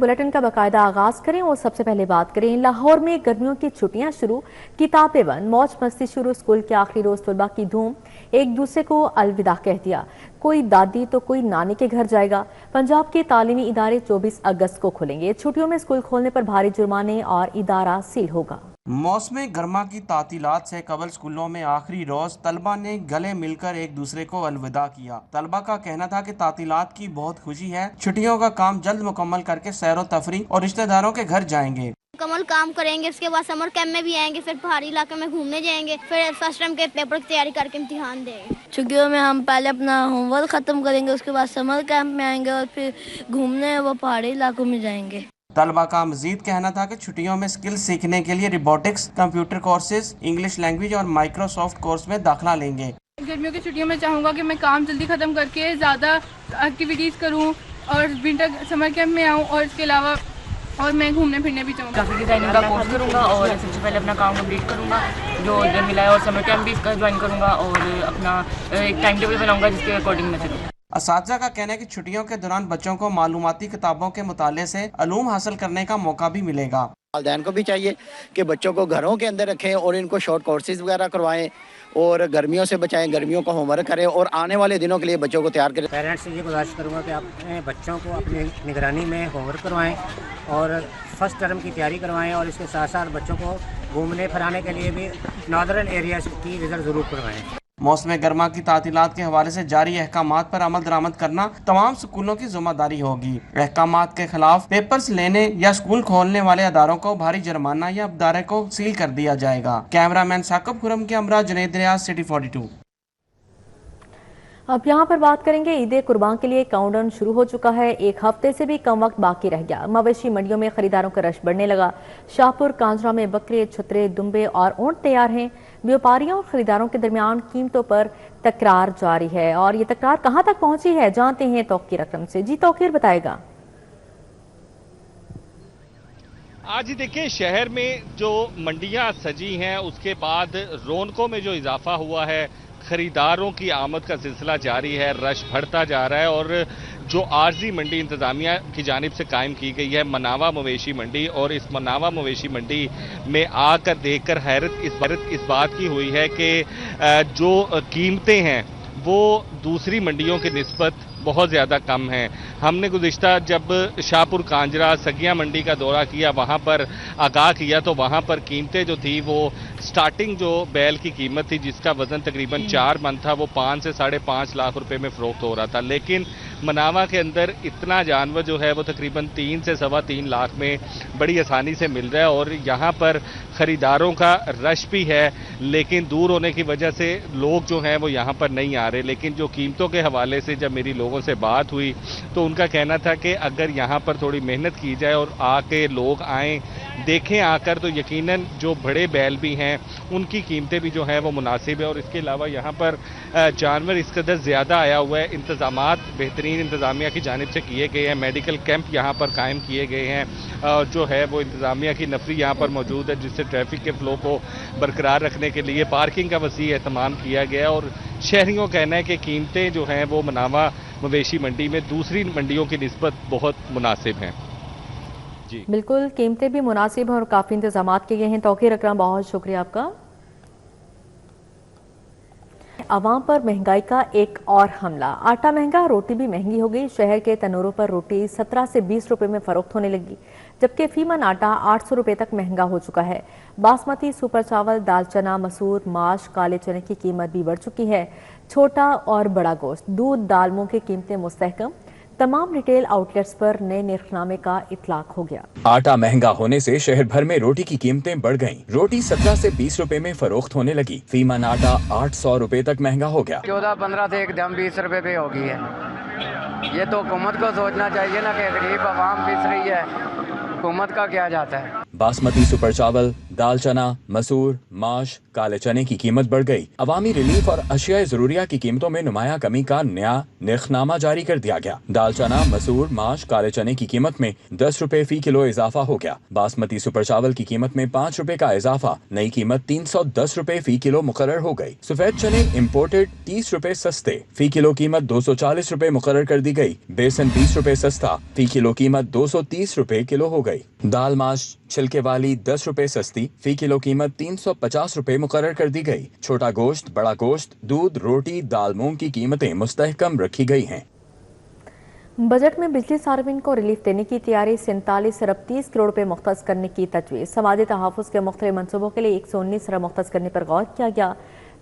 Bulletin का बाकायदा आगाज करें और सबसे पहले बात करें लाहौर में गर्मियों की छुट्टियां शुरू, किताबें बंद, मौज मस्ती शुरू। स्कूल के आखिरी रोज तलबा की धूम, एक दूसरे को अलविदा कह दिया। कोई दादी तो कोई नानी के घर जाएगा। पंजाब के तालीमी इदारे 24 अगस्त को खुलेंगे। छुट्टियों में स्कूल खोलने पर भारी जुर्माने और इदारा सील होगा। मौसम गर्मा की तातीलात से कबल स्कूलों में आखिरी रोज तलबा ने गले मिलकर एक दूसरे को अलविदा किया। तलबा का कहना था कि तातीलात की बहुत खुशी है, छुट्टियों का काम जल्द मुकम्मल करके सैरो तफरी और रिश्तेदारों के घर जाएंगे। मुकम्मल काम करेंगे, उसके बाद समर कैंप में भी आएंगे, फिर पहाड़ी इलाके में घूमने जाएंगे, फिर फर्स्ट टर्म के पेपर की तैयारी करके इम्तिहान देंगे। छुट्टियों में हम पहले अपना होमवर्क खत्म करेंगे, उसके बाद समर कैंप में आएंगे और फिर घूमने वो पहाड़ी इलाकों में जाएंगे। तलबा का मजीद कहना था कि छुट्टियों में स्किल सीखने के लिए robotics, computer courses, English language और माइक्रोसॉफ्ट कोर्स में दाखिला लेंगे। गर्मियों की छुट्टियों में चाहूँगा कि मैं काम जल्दी ख़त्म करके ज़्यादा एक्टिविटीज़ करूँ और विंटर समर कैंप में आऊँ, और इसके अलावा और मैं घूमने फिरने भी चाहूँगा। ग्राफिक डिज़ाइनिंग का कोर्स करूँगा और सबसे पहले अपना काम कंप्लीट करूँगा जो इधर मिला है, और समर कैंप भी इसका ज्वाइन करूँगा और अपना एक टाइम टेबल बनाऊँगा जिसके अकॉर्डिंग मैं चलूँगा। असातिज़ा का कहना है कि छुट्टियों के दौरान बच्चों को मालूमाती किताबों के मुताले से अलूम हासिल करने का मौका भी मिलेगा। वालिदैन को भी चाहिए कि बच्चों को घरों के अंदर रखें और इनको शॉर्ट कोर्सेज वगैरह करवाएं और गर्मियों से बचाएं, गर्मियों का होमवर्क करें और आने वाले दिनों के लिए बच्चों को तैयार करें। पेरेंट्स से ये गुजारिश करूँगा कि आप अपने बच्चों को अपनी निगरानी में होमवर्क करवाएं और फर्स्ट टर्म की तैयारी करवाएं, और इसके साथ साथ बच्चों को घूमने फिराने के लिए भी नॉर्दर्न एरियाज की विजिट ज़रूर करवाएं। मौसम गर्मा की तातीलात के हवाले से जारी अहकामात पर अमल दरामद करना तमाम स्कूलों की जिम्मेदारी होगी। अहकामात के खिलाफ पेपर्स लेने या स्कूल खोलने वाले अदारों को भारी जुर्माना या अदारे को सील कर दिया जाएगा। कैमरामैन साकिब खुरम के हमरा जुनैद रियाज, सिटी 42। अब यहाँ पर बात करेंगे ईद कुर्बान के लिए काउंटडाउन शुरू हो चुका है। एक हफ्ते से भी कम वक्त बाकी रह गया। मवेशी मंडियों में खरीदारों का रश बढ़ने लगा। शाहपुर कांजरा में बकरे, छतरे, दुम्बे और ऊंट तैयार हैं। व्यापारियों और खरीदारों के दरमियान कीमतों पर तकरार जारी है, और ये तकरार कहाँ तक पहुंची है जानते हैं तौकीर अकरम से। जी तौकीर बताएगा। आज देखिए शहर में जो मंडियां सजी हैं उसके बाद रौनकों में जो इजाफा हुआ है, खरीदारों की आमद का सिलसिला जारी है, रश बढ़ता जा रहा है। और जो आरजी मंडी इंतजामिया की जानिब से कायम की गई है मनावा मवेशी मंडी, और इस मनावा मवेशी मंडी में आकर देखकर हैरत इस बात की हुई है कि जो कीमतें हैं वो दूसरी मंडियों की निस्बत बहुत ज़्यादा कम हैं। हमने गुज़िश्ता जब शाहपुर कांजरा सगिया मंडी का दौरा किया, वहाँ पर आगाह किया, तो वहाँ पर कीमतें जो थी वो स्टार्टिंग जो बैल की कीमत थी जिसका वज़न तकरीबन 4 मन था वो 5 से 5.5 लाख रुपए में फ़रोख्त हो रहा था। लेकिन मनावा के अंदर इतना जानवर जो है वो तकरीबन 3 से 3.25 लाख में बड़ी आसानी से मिल रहा है, और यहाँ पर ख़रीदारों का रश भी है, लेकिन दूर होने की वजह से लोग जो हैं वो यहाँ पर नहीं आ रहे। लेकिन जो कीमतों के हवाले से जब मेरी लोगों से बात हुई तो उनका कहना था कि अगर यहाँ पर थोड़ी मेहनत की जाए और आके लोग आएँ देखें आकर, तो यकीनन जो बड़े बैल भी हैं उनकी कीमतें भी जो हैं वो मुनासिब है। और इसके अलावा यहाँ पर जानवर इस कदर ज़्यादा आया हुआ है, इंतज़ामात बेहतरीन इंतज़ामिया की जानिब से किए गए हैं, मेडिकल कैंप यहाँ पर कायम किए गए हैं, जो है वो इंतज़ामिया की नफरी यहाँ पर मौजूद है जिससे ट्रैफिक के फ़्लो को बरकरार रखने के लिए पार्किंग का वसी एहतमाम किया गया है। और शहरियों का कहना है कि कीमतें जो हैं वो मनावा मवेशी मंडी में दूसरी मंडियों की निस्बत बहुत मुनासिब हैं। जी बिल्कुल, कीमतें भी मुनासिब हैं और काफ़ी इंतजाम किए गए हैं। तौकीर अकरम, बहुत शुक्रिया आपका। अवाम पर महंगाई का एक और हमला। आटा महंगा, रोटी भी महंगी हो गई। शहर के तनूरों पर रोटी 17 से 20 रुपए में फरोख्त होने लगी, जबकि फीमन आटा 800 रुपए तक महंगा हो चुका है। बासमती, सुपर चावल, दाल चना, मसूर, माश, काले चने की कीमत भी बढ़ चुकी है। छोटा और बड़ा गोश्त, दूध, दाल, मूंग की कीमतें मुस्तहकम। तमाम रिटेल आउटलेट्स पर नए निर्खनामे का इतलाक हो गया। आटा महंगा होने से शहर भर में रोटी की कीमतें बढ़ गईं। रोटी 17 से 20 रुपए में फरोख्त होने लगी। फीमन आटा 800 रुपए तक महंगा हो गया। 14-15 से एकदम 20 रुपए पे हो गई है। ये तो हुकूमत को सोचना चाहिए ना कि गरीब आवाम पिस रही है, हुकूमत का क्या जाता है। बासमती, सुपर चावल, दाल चना, मसूर, माश, काले चने की कीमत बढ़ गई। अवामी रिलीफ और अशिया ज़रूरिया की कीमतों में नुमाया कमी का नया निर्खनामा जारी कर दिया गया। दाल चना, मसूर, माश, काले चने की कीमत में 10 रुपए फी किलो इजाफा हो गया। बासमती सुपर चावल की कीमत में 5 रुपए का इजाफा, नई कीमत 310 रुपए फी किलो मुकर्रर हो गई। सफेद चने इम्पोर्टेड 30 रुपए सस्ते, फी किलो कीमत 240 रुपए मुकर्रर कर दी गई। बेसन 20 रुपए सस्ता, फी किलो कीमत 230 रुपए किलो हो गई। दाल माश छिलके वाली 10 रुपए सस्ती, फी किलो कीमत 350 रुपए मुकर्रर कर दी गई। छोटा गोश्त, बड़ा गोश्त, दूध, रोटी, दाल, मूंग की कीमतें मुस्तहकम रखी गई हैं। बजट में बिजली सार्वजनिक को रिलीफ देने की तैयारी 47 अरब 30 करोड़ रुपए मुख्तस करने की तजवीज़। समाजी तहफ़्फ़ुज़ के मुख्तलिफ मनसूबों के लिए 119 अरब मुख्तस करने पर गौर किया गया,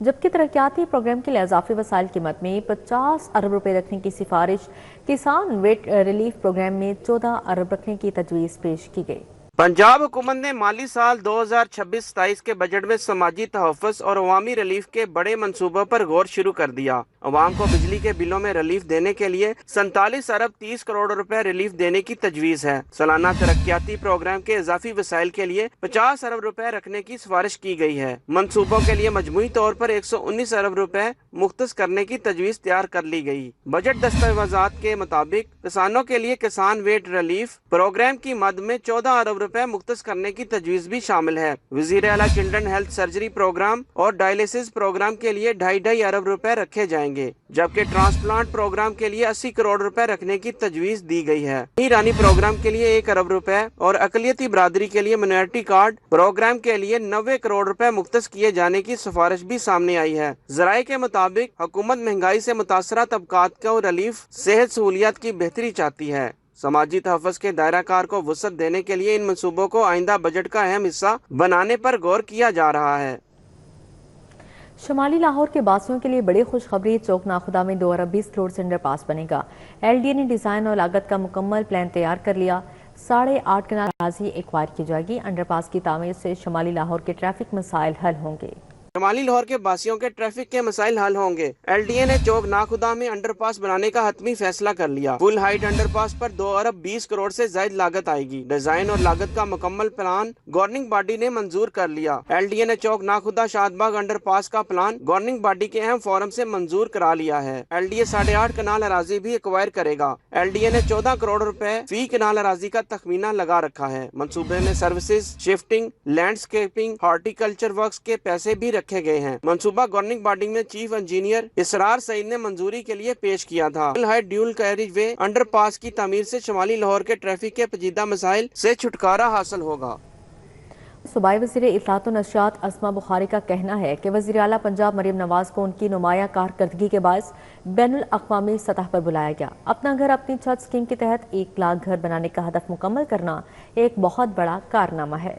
जबकि तरक्याती प्रोग्राम के लिए इजाफी वसाइल कीमत में 50 अरब रुपए रखने की सिफारिश। किसान वेट रिलीफ प्रोग्राम में 14 अरब रखने की तजवीज़ पेश की गई। पंजाब हुकूमत ने माली साल 2026-27 के बजट में समाजी तहफ़्फ़ुज़ और अवामी रिलीफ के बड़े मंसूबों पर गौर शुरू कर दिया। अवाम को बिजली के बिलों में रिलीफ देने के लिए 47 अरब 30 करोड़ रुपए रिलीफ देने की तजवीज़ है। सालाना तरक्याती प्रोग्राम के इजाफी वसाइल के लिए 50 अरब रुपए रखने की सिफारिश की गई है। मंसूबों के लिए मजमूई तौर पर 119 अरब रुपए मुख्तस करने की तजवीज़ तैयार कर ली गई। बजट दस्तावेज़ात के मुताबिक किसानों के लिए किसान वेट रिलीफ प्रोग्राम की मद में 14 अरब रुपए मुख्तस करने की तजवीज भी शामिल है। वज़ीर आला चिल्ड्रन हेल्थ सर्जरी प्रोग्राम और डायलिसिस प्रोग्राम के लिए 2.5 अरब रुपए रखे जाएंगे, जबकि ट्रांसप्लांट प्रोग्राम के लिए 80 करोड़ रुपए रखने की तजवीज दी गई है। ईरानी प्रोग्राम के लिए 1 अरब रुपए और अकलियती बरादरी के लिए माइनॉरिटी कार्ड प्रोग्राम के लिए 90 करोड़ रुपए मुख्तस किए जाने की सिफारिश भी सामने आई है। ज़राए के मुताबिक हुकूमत महंगाई से मुतासरा तबकात को रिलीफ, सेहत सहूलियात की बेहतरी चाहती है। समाजी तहफ़्फ़ुज़ के दायरा कार को वसअत देने के लिए इन मंसूबों को आइंदा बजट का अहम हिस्सा बनाने पर गौर किया जा रहा है। शुमाली लाहौर के बासियों के लिए बड़ी खुशखबरी, चौक नाखुदा में 2 अरब 20 करोड़ से अंडरपास बनेगा। LDA ने डिजाइन और लागत का मुकम्मल प्लान तैयार कर लिया। 8.5 कनाल अराज़ी एक्वायर की जाएगी। अंडरपास की तामीर से शुमाली लाहौर के ट्रैफिक मसाइल हल होंगे। शुमाली लाहौर के बासियों के ट्रैफिक के मसाइल हल होंगे। LDA ने चौक नाखुदा में अंडरपास बनाने का हतमी फैसला कर लिया। फुल हाइट अंडरपास पर 2 अरब 20 करोड़ से ज्यादा लागत आएगी। डिजाइन और लागत का मुकम्मल प्लान गवर्निंग बॉडी ने मंजूर कर लिया। LDA ने चौक नाखुदा शादबाग अंडरपास का प्लान गवर्निंग बॉडी के अहम फोरम से मंजूर करा लिया है। LDA 8.5 कनाल अराजी भी एक्वायर करेगा। LDA ने 14 करोड़ रुपए फी कनाल अराजी का तखमीना लगा रखा है। मंसूबे में services, shifting, landscaping, horticulture works के पैसे भी रखे गए हैं। मंसूबा गवर्निंग बॉडी में चीफ इंजीनियर इसरार सईद ने मंजूरी के लिए पेश किया था। हाइट ड्यूल कैरिज वे अंडरपास की तामीर से शुमाली लाहौर के ट्रैफिक के पेचीदा मसाइल से छुटकारा हासिल होगा। सूबाई वज़ीर इत्तलात व नशरियात अस्मा बुखारी का कहना है कि वज़ीर आला पंजाब मरियम नवाज को उनकी नुमाया कारकर्दगी के बायस बैनुल अक़वामी सतह पर बुलाया गया। अपना घर अपनी छत स्कीम के तहत 1 लाख घर बनाने का हदफ मुकम्मल करना एक बहुत बड़ा कारनामा है।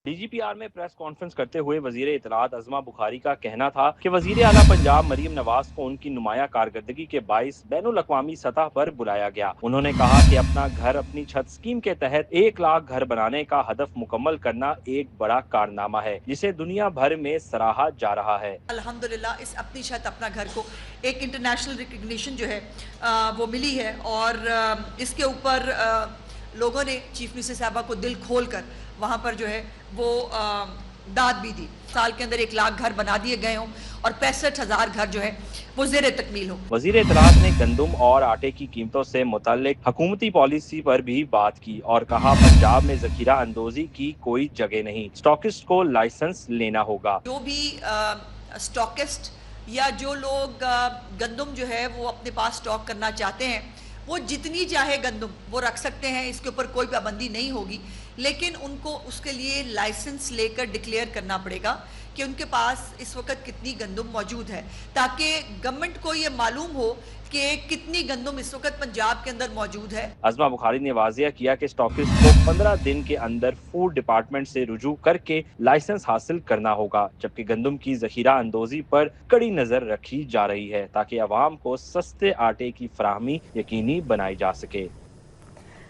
DGPR में प्रेस कॉन्फ्रेंस करते हुए वजीर इत्तलात अज़मा बुखारी का कहना था कि वजीर आला पंजाब मरियम नवाज को उनकी नुमाया कारकर्दगी के बाइस बैनुल अक़वामी सतह पर बुलाया गया। उन्होंने कहा कि अपना घर अपनी छत स्कीम के तहत 1 लाख घर बनाने का हदफ मुकम्मल करना एक बड़ा कारनामा है, जिसे दुनिया भर में सराहा जा रहा है। अल्हम्दुलिल्लाह इस अपनी छत अपना घर को एक इंटरनेशनल रिकग्निशन जो है वो मिली है और इसके ऊपर लोगों ने चीफ मिनिस्टर साहबा को दिल खोल कर वहाँ पर जो है वो दाद भी दी। साल के अंदर 1 लाख घर बना दिए गए हों और 65,000 घर जो है वो ज़ेरे तकमील हो। वज़ीर इत्तलात ने गंदम और आटे की कीमतों से मुताल्लिक हुकूमती पॉलिसी पर भी बात की और कहा पंजाब में ज़ख़ीरा अंदोज़ी की कोई जगह नहीं, स्टॉकिस्ट को लाइसेंस लेना होगा। जो भी स्टॉकिस्ट या जो लोग गंदम जो है वो अपने पास स्टॉक करना चाहते हैं वो जितनी चाहे गंदम वो रख सकते हैं, इसके ऊपर कोई पाबंदी नहीं होगी, लेकिन उनको उसके लिए लाइसेंस लेकर डिक्लेयर करना पड़ेगा कि उनके पास इस वक्त कितनी गंदम मौजूद है, ताकि गवर्नमेंट को ये मालूम हो कि कितनी गंदम इस वक्त पंजाब के अंदर मौजूद है। अज़मा बुखारी ने वाज़िया किया कि स्टॉकिस्ट को 15 दिन के अंदर फूड डिपार्टमेंट से रुजू करके लाइसेंस हासिल करना होगा, जबकि गंदम की ज़ख़ीरा अंदोज़ी पर कड़ी नज़र रखी जा रही है ताकि अवाम को सस्ते आटे की फराहमी यकीनी बनाई जा सके।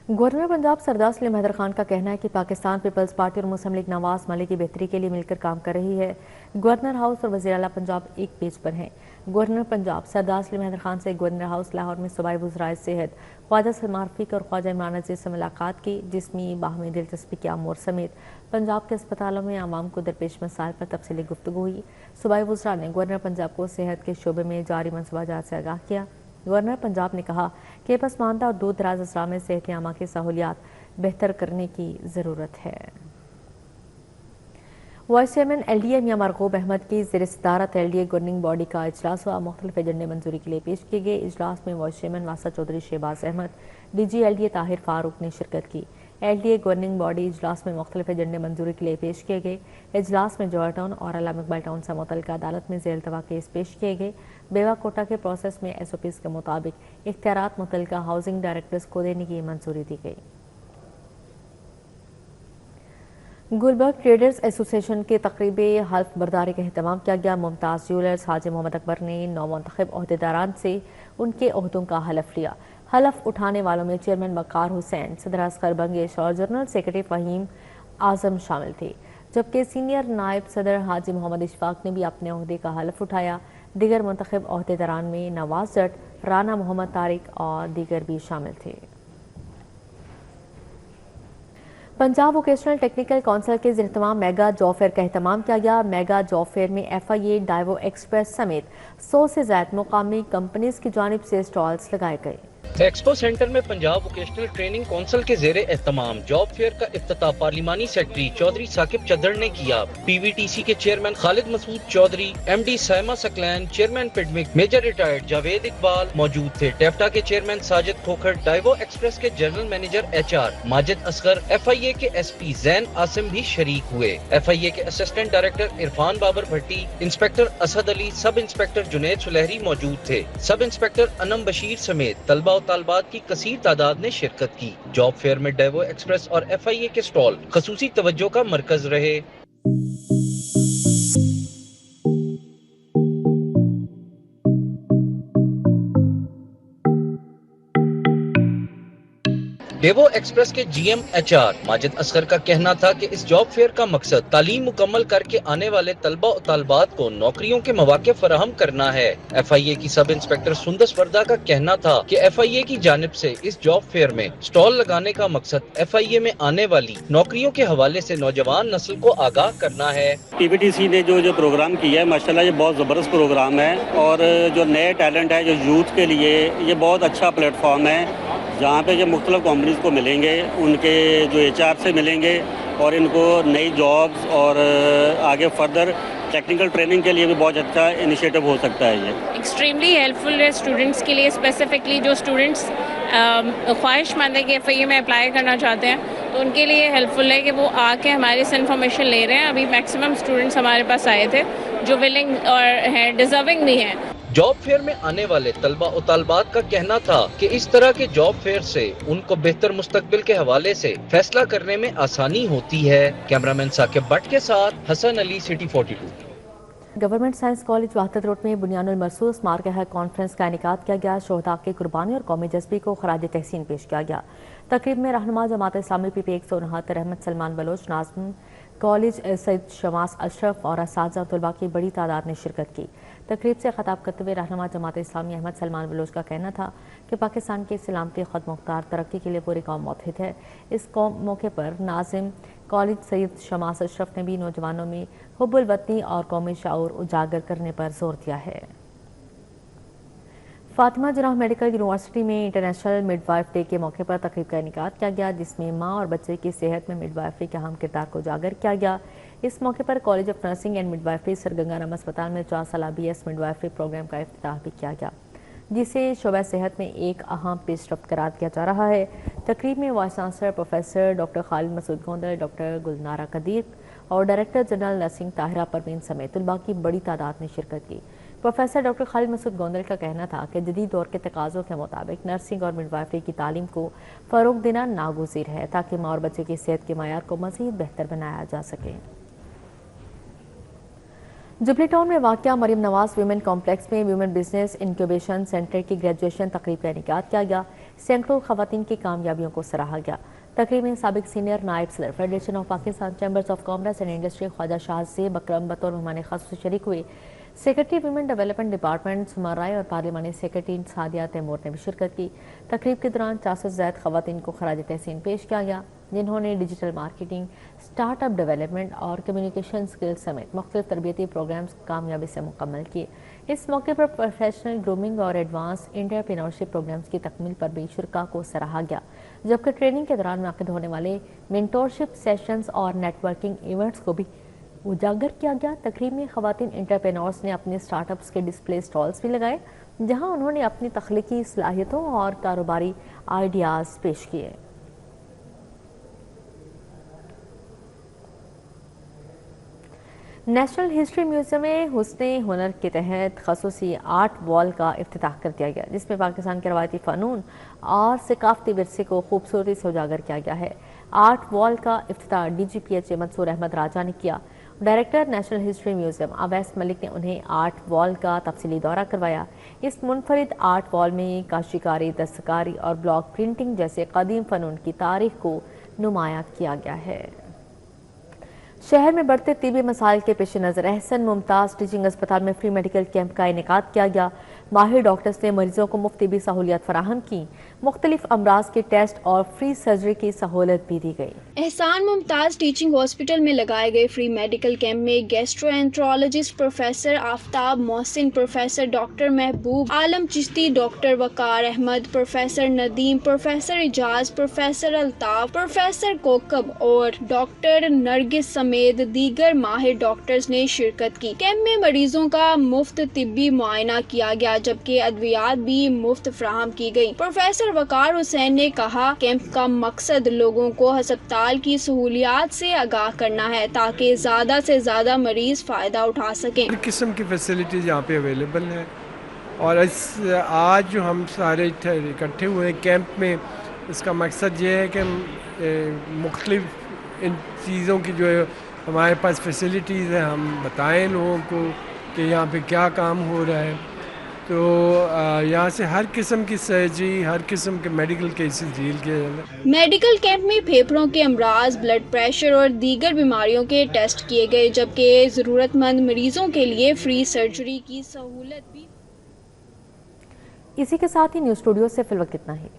गवर्नर पंजाब सरदार सलीम हैदर खान का कहना है कि पाकिस्तान पीपल्स पार्टी और मुस्लिम लीग नवाज मलिक की बेहतरी के लिए मिलकर काम कर रही है। गवर्नर हाउस और वज़ीर आला पंजाब एक पेज पर हैं। गवर्नर पंजाब सरदार सलीम हैदर खान से गवर्नर हाउस लाहौर में सूबाई वज़राए सेहत ख्वाजा सलमान रफीक और ख्वाजा इमरान अजीज से मुलाकात की, जिसमें बाहमी दिलचस्पी के अमूर समेत पंजाब के अस्पतालों में आवाम को दरपेश मसाइल पर तफसीली गुफ्तगू हुई। सूबाई वज़रा ने गवर्नर पंजाब को सेहत के शोबे में जारी मनसूबाजात से आगाह किया। गवर्नर पंजाब ने कहा कि पसमानदा और दूर दराज अजला में सेहत आमा की सहूलियात बेहतर करने की ज़रूरत है। वाइस चेयरमैन LDA मियां मरगूब अहमद की ज़ेर सदारत LDA गवर्निंग बॉडी का इजलास हुआ। मुख्तलिफ एजेंडे मंजूरी के लिए पेश किए गए इजलास में वाइस चेयरमैन वासा चौधरी शहबाज अहमद, DG LDA ताहिर फारूक ने शिरकत की। LDA गवर्निंग बॉडी इजलास में मुख्तलिफ एजेंडे मंजूरी के लिए पेश किए गए इजलास में जौहर टाउन और अल्लामा इकबाल टाउन से मुतल्लिक़ अदालत में ज़ेर इल्तवा केस पेश किए गए। बेवा कोटा के प्रोसेस में SOPs के मुताबिक इख्तियारात मुतल्लिक़ा हाउसिंग डायरेक्टर्स को देने की मंजूरी दी गई। गुलबर्ग ट्रेडर्स एसोसिएशन के तकरीब हल्फ बर्दारी का एहतमाम किया गया। मुमताज़ ज्वेलर्स हाजी मोहम्मद अकबर ने नौमुंतखब ओहदेदारान से उनके ओहदों का हलफ लिया। हलफ उठाने वालों में चेयरमैन वक़ार हुसैन, सदर असगर बंगेश और जनरल सेक्रेटरी फ़हीम आज़म शामिल थे, जबकि सीनियर नायब सदर हाजी मोहम्मद इशफाक ने भी अपने ओहदे का हलफ उठाया। दीगर मुंतखब ओहदेदारान में नवाज जट, राना मोहम्मद तारिक और दीगर भी शामिल थे। पंजाब वोकेशनल टेक्निकल काउंसिल के ज़ेर-एहतमाम मेगा जॉब फेयर का एहतमाम किया गया। मेगा जॉब फेयर में FIA, डाइवो एक्सप्रेस समेत 100 से ज़ायद मुकामी कंपनीज की जानिब से स्टॉल्स लगाए गए। एक्सपो सेंटर में पंजाब वोकेशनल ट्रेनिंग काउंसिल के जेर एहतमाम जॉब फेयर का इफ्तिताह पार्लिमानी सेक्रेटरी चौधरी साकिब चद्दड़ ने किया। PVTC के chairman Khalid Masood Chaudhry, MD Saima Saqlain, chairman पिडमिक, मेजर रिटायर्ड जावेद इकबाल मौजूद थे। टेफ्टा के chairman Sajid Khokhar, Daewoo express के general manager HR Majid Asghar, FIA के SP जैन आसिम भी शरीक हुए। FIA के assistant director Irfan Babar Bhatti, inspector Asad Ali, sub inspector Junaid Sulehri मौजूद थे। सब इंस्पेक्टर अनम बशीर समेत तलबा और तालबात की कसीर तादाद ने शिरकत की। जॉब फेयर में डाइवो एक्सप्रेस और FIA के स्टॉल खसूसी तवज्जो का मरकज रहे। डेवो एक्सप्रेस के GM HR माजिद असगर का कहना था कि इस जॉब फेयर का मकसद तालीम मुकम्मल करके आने वाले तलबा और तालबात को नौकरियों के मौके फराहम करना है। FIA की सब इंस्पेक्टर सुंदस वर्दा का कहना था कि FIA की जानिब से इस जॉब फेयर में स्टॉल लगाने का मकसद FIA में आने वाली नौकरियों के हवाले से नौजवान नस्ल को आगाह करना है। PVTC ने जो प्रोग्राम किया है माशाल्लाह ये बहुत ज़बरदस्त प्रोग्राम है और जो नए टैलेंट है जो यूथ के लिए ये बहुत अच्छा प्लेटफॉर्म है, जहाँ पे जो मुख्तलिफ कंपनीज को मिलेंगे, उनके जो HR से मिलेंगे और इनको नई जॉब्स और आगे फर्दर टेक्निकल ट्रेनिंग के लिए भी बहुत अच्छा इनिशिएटिव हो सकता है। ये एक्सट्रीमली हेल्पफुल है स्टूडेंट्स के लिए, स्पेसिफिकली जो स्टूडेंट्स ख्वाहिशमंद है कि FIA में अप्लाई करना चाहते हैं तो उनके लिए हेल्पफुल है कि वो आके हमारे से इन्फॉर्मेशन ले रहे हैं। अभी मैक्सिमम स्टूडेंट्स हमारे पास आए थे जो विलिंग और हैं, डिजर्विंग भी हैं। जॉब फेयर में आने वाले तलबा और तालबात का कहना था कि इस तरह के जॉब फेयर से उनको बेहतर मुस्तकबिल के हवाले से फैसला करने में आसानी होती है। कैमरामैन साकिब भट्ट के साथ Hasan Ali, city 42। Government science college Wahdat road में बुनियानुल मरसूल स्मारक हक कॉन्फ्रेंस का इनेकाद किया गया। शोहदा की कुर्बानी और कौमी जज्बे को खराज तहसीन पेश किया गया। तकरीब में रहनुमा जमात इस्लामी PP 169 अहमद सलमान बलोच, नाज़िम कॉलेज सैयद शमास अशरफ और असातिज़ा तलबा की बड़ी तादाद ने शिरकत की। तकरीब से खिताब करते हुए रहनुमा जमात इस्लामी अहमद सलमान बलोच का कहना था कि पाकिस्तान की सलामती खुद मुख्तार तरक्की के लिए पूरी कौम मुत्तहिद है। इस मौके पर नाज़िम कॉलेज सैयद शमास अशरफ ने भी नौजवानों में हुब्बुल वतनी और कौमी शऊर उजागर करने पर जोर दिया है। फातिमा जिन्नाह मेडिकल यूनिवर्सिटी में इंटरनेशनल मिडवाइफ डे के मौके पर तकरीब का इनेकाद किया गया, जिसमें माँ और बच्चे की सेहत में मिडवाइफरी के अहम किरदार को उजागर किया गया। इस मौके पर college of nursing and midwifery Sir Ganga Ram अस्पताल में 4 साला BS मिडवाइफरी प्रोग्राम का इफ्तिताह भी किया गया, जिसे शोबा सेहत में एक अहम पेशरफ्त करार दिया जा रहा है। तकरीब में vice chancellor professor doctor Khalid Masood Gondal, doctor Gulnara Qadeer और director general nursing Tahira Parveen समेत तलबा की बड़ी तादाद ने शिरकत की। प्रोफेसर डॉक्टर खालिद मसूद गोंदल का कहना था कि जदीद दौर के तकाज़ों के मुताबिक नर्सिंग और मिडवाइफरी की तालीम को फ़रोग देना नागुज़ीर है, ताकि माँ और बच्चे की सेहत के मयार को मज़ीद बेहतर बनाया जा सके। जुबली टाउन में वाक़या मरीम नवाज वीमेन कॉम्प्लेक्स में वीमेन बिजनेस इंक्यूबेशन सेंटर की ग्रेजुएशन तकरीब का इनेकाद किया गया। सैकड़ों खवातीन की कामयाबियों को सराहा गया। तकरीब में साबिक सीनियर नायब सदर federation of Pakistan chambers of commerce and industry Khawaja Shah Zeb Akram बतौर मेहमान खास शरीक हुए। सेक्रेटरी वुमेन डेवलपमेंट डिपार्टमेंट सुमा राय और पार्लिमानी सेक्रेटरी सादिया तैमूर ने भी शिरकत की। तकरीब के दौरान 400 से ज़ायद ख़वातीन को खराज तहसीन पेश किया गया, जिन्होंने डिजिटल मार्केटिंग, स्टार्टअप डेवलपमेंट और कम्युनिकेशन स्किल्स समेत मुख्तलिफ तरबियती प्रोग्राम्स कामयाबी से मुकम्मल किए। इस मौके पर प्रोफेशनल ग्रूमिंग और एडवांस एंटरप्रेन्योरशिप प्रोग्राम्स की तकमील पर भी शुरका को सराहा गया, जबकि ट्रेनिंग के दौरान मुनक़िद होने वाले मेंटोरशिप सेशंस और नेटवर्किंग इवेंट्स को भी उजागर किया गया। तकरीब में ख़वातीन एंटरप्रेन्योर्स ने अपने स्टार्टअप्स के डिस्प्ले स्टॉल्स भी लगाए, जहां उन्होंने अपनी तख्लीकी सलाहियतों और कारोबारी आइडियाज़ पेश किए। नेशनल हिस्ट्री म्यूजियम में हुस्ने हुनर के तहत खसूसी आर्ट वॉल का इफ्तिताह कर दिया गया, जिसमें पाकिस्तान के रवायती फ़नून और सकाफती विरसे को खूबसूरती से उजागर किया गया है। आर्ट वॉल का इफ्तिताह DGPH मंसूर अहमद राजा ने किया। Director national history museum Awais Malik ने उन्हें आर्ट वॉल का तफसीली दौरा करवाया। इस मुनफरिद आर्ट वॉल में काश्तकारी, दस्तकारी और ब्लॉक प्रिंटिंग जैसे कदीम फ़नून की तारीख को नुमायां किया गया है। शहर में बढ़ते तिबी मसाइल के पेश नज़र एहसन मुमताज़ टीचिंग अस्पताल में फ्री मेडिकल कैंप का इनेकाद किया गया। माहिर डॉक्टर्स ने मरीजों को मुफ्त तिबी सहूलियत फराहम की। मुख्तलिफ अमराज के टेस्ट और फ्री सर्जरी की सहूलत भी दी गई। एहसान मुमताज़ टीचिंग हॉस्पिटल में लगाए गए फ्री मेडिकल कैंप में gastroenterologist professor Aftab Mohsin, professor doctor Mehboob Alam Chishti, doctor Waqar Ahmad, professor Nadeem, professor Ijaz, professor Altaf, professor Kokab और डॉक्टर नरगिस समेत दीगर माहिर डॉक्टर्स ने शिरकत की। कैंप में मरीजों का मुफ्त तिब्बी मुआयना किया गया, जबकि अद्वियात भी मुफ्त फराहम की गयी। प्रोफेसर वकार हुसैन ने कहा, कैंप का मकसद लोगों को अस्पताल की सहूलियात से आगाह करना है, ताकि ज्यादा से ज्यादा मरीज फायदा उठा सकें। हर किस्म की फैसिलिटीज यहाँ पे अवेलेबल है और आज जो हम सारे इकट्ठे हुए कैंप में, इसका मकसद ये है कि मुख्तलिफ इन चीज़ों की जो है हमारे पास फैसिलिटीज़ है, हम बताएं लोगों को कि यहाँ पे क्या काम हो रहा है। तो यहाँ से हर किस्म की सर्जरी, हर किस्म के मेडिकल केसेस डील किए जाते हैं। मेडिकल कैंप में फेफड़ों के अमराज, ब्लड प्रेशर और दीगर बीमारियों के टेस्ट किए गए, जबकि ज़रूरतमंद मरीजों के लिए फ्री सर्जरी की सहूलत भी। इसी के साथ ही न्यूज़ स्टूडियो से फिलहाल इतना ही।